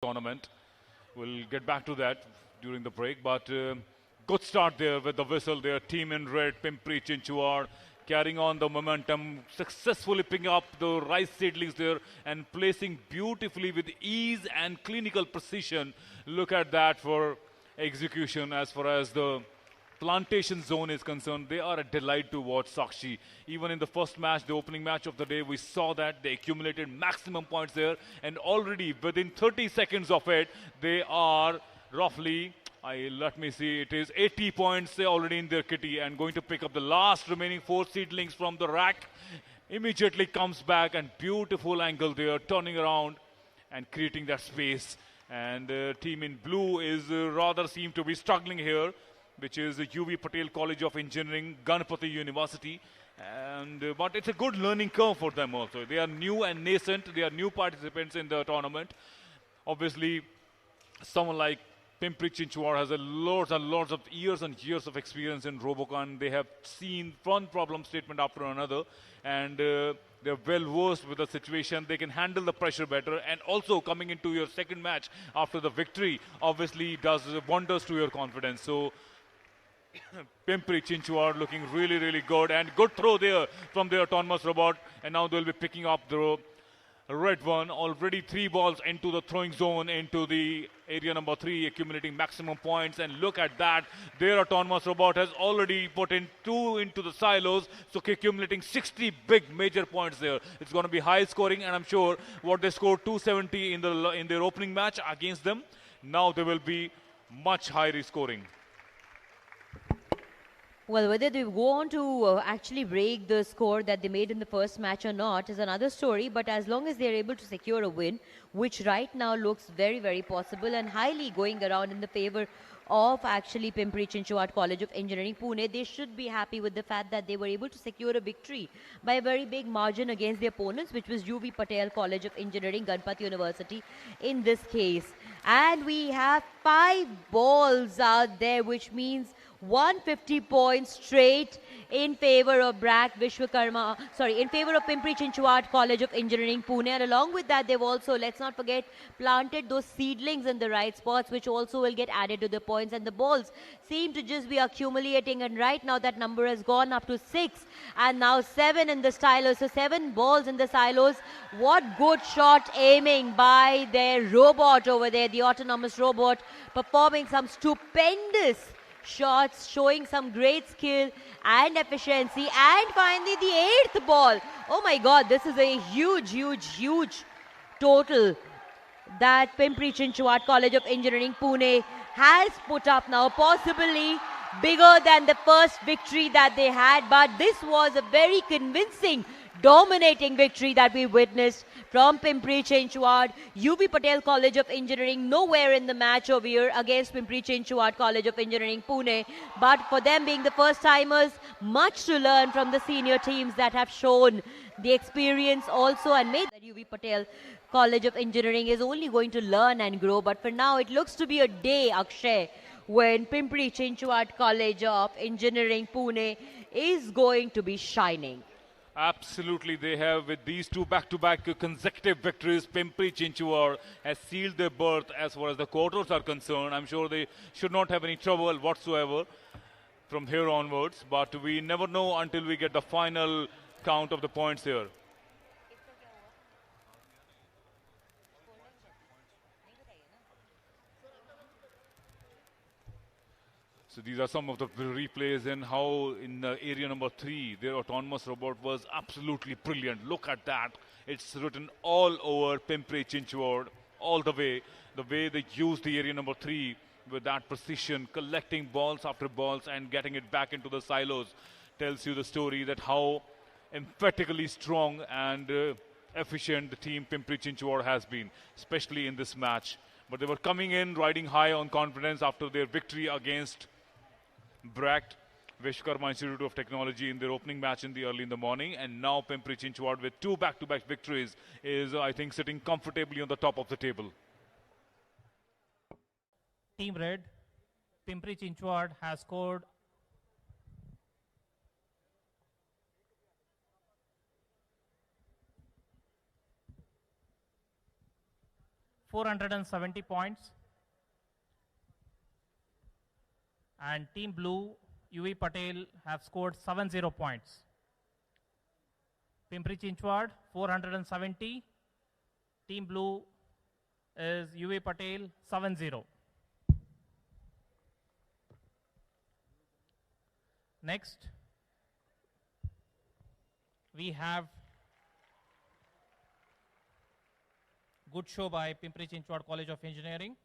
tournament. We'll get back to that during the break, but good start there with the whistle there. Team in red, Pimpri Chinchwad, carrying on the momentum, successfully picking up the rice seedlings there and placing beautifully with ease and clinical precision. Look at that for execution as far as the plantation zone is concerned. They are a delight to watch, Sakshi. Even in the first match, the opening match of the day, we saw that they accumulated maximum points there, and already within 30 seconds of it, they are roughly, let me see, it is 80 points already in their kitty, and going to pick up the last remaining 4 seedlings from the rack. Immediately comes back, and beautiful angle there, turning around and creating that space. And team in blue is rather seem to be struggling here, which is the UV Patel College of Engineering, Ganpati University. And but it's a good learning curve for them also. They are new and nascent. They are new participants in the tournament. Obviously, someone like Pimpri Chinchwad has lots and lots of years and years of experience in Robocan. They have seen one problem statement after another, and they're well versed with the situation. They can handle the pressure better, and also coming into your second match after the victory obviously does wonders to your confidence. So Pimpri Chinchwad looking really, really good, and good throw there from the autonomous robot, and now they'll be picking up the red one. Already 3 balls into the throwing zone, into the area number 3, accumulating maximum points. And look at that, their autonomous robot has already put in 2 into the silos, so accumulating 60 big major points there. It's going to be high scoring, and I'm sure what they scored 270 in their opening match against them, now they will be much higher scoring. Well, whether they go on to actually break the score that they made in the first match or not is another story. But as long as they're able to secure a win, which right now looks very, very possible and highly going around in the favor of actually Pimpri Chinchwad College of Engineering, Pune, they should be happy with the fact that they were able to secure a victory by a very big margin against their opponents, which was UV Patel College of Engineering, Ganpati University in this case. And we have 5 balls out there, which means 150 points straight in favor of in favor of Pimpri Chinchwad College of Engineering, Pune. And along with that, they've also, let's not forget, planted those seedlings in the right spots, which also will get added to the points. And the balls seem to just be accumulating. And right now, that number has gone up to 6. And now 7 in the silos. So 7 balls in the silos. What good shot aiming by their robot over there, the autonomous robot, performing some stupendous shots, showing some great skill and efficiency. And finally the 8th ball. Oh my God, this is a huge, huge, huge total that Pimpri Chinchwad College of Engineering, Pune has put up now, possibly bigger than the first victory that they had. But this was a very convincing, dominating victory that we witnessed from Pimpri Chinchwad. UV Patel College of Engineering nowhere in the match over here against Pimpri Chinchwad College of Engineering, Pune. But for them being the first timers, much to learn from the senior teams that have shown the experience also, and made that UV Patel College of Engineering is only going to learn and grow. But for now, it looks to be a day, Akshay, when Pimpri Chinchwad College of Engineering, Pune is going to be shining. Absolutely, they have, with these 2 back-to-back consecutive victories, Pimpri Chinchwad has sealed their berth as far as the quarters are concerned. I'm sure they should not have any trouble whatsoever from here onwards, but we never know until we get the final count of the points here. So these are some of the replays, and how in area number 3, their autonomous robot was absolutely brilliant. Look at that. It's written all over Pimpri Chinchwad, all the way. The way they used the area number 3 with that precision, collecting balls after balls and getting it back into the silos, tells you the story that how emphatically strong and efficient the team Pimpri Chinchwad has been, especially in this match. But they were coming in riding high on confidence after their victory against BRACT, Vishwakarma Institute of Technology, in their opening match early in the morning. And now Pimpri Chinchwad with 2 back-to-back victories is, I think, sitting comfortably on the top of the table. Team Red, Pimpri Chinchwad has scored 470 points. And Team Blue, UV Patel, have scored 70 points. Pimpri Chinchwad, 470. Team Blue is UV Patel, 70. Next, we have good show by Pimpri Chinchwad College of Engineering.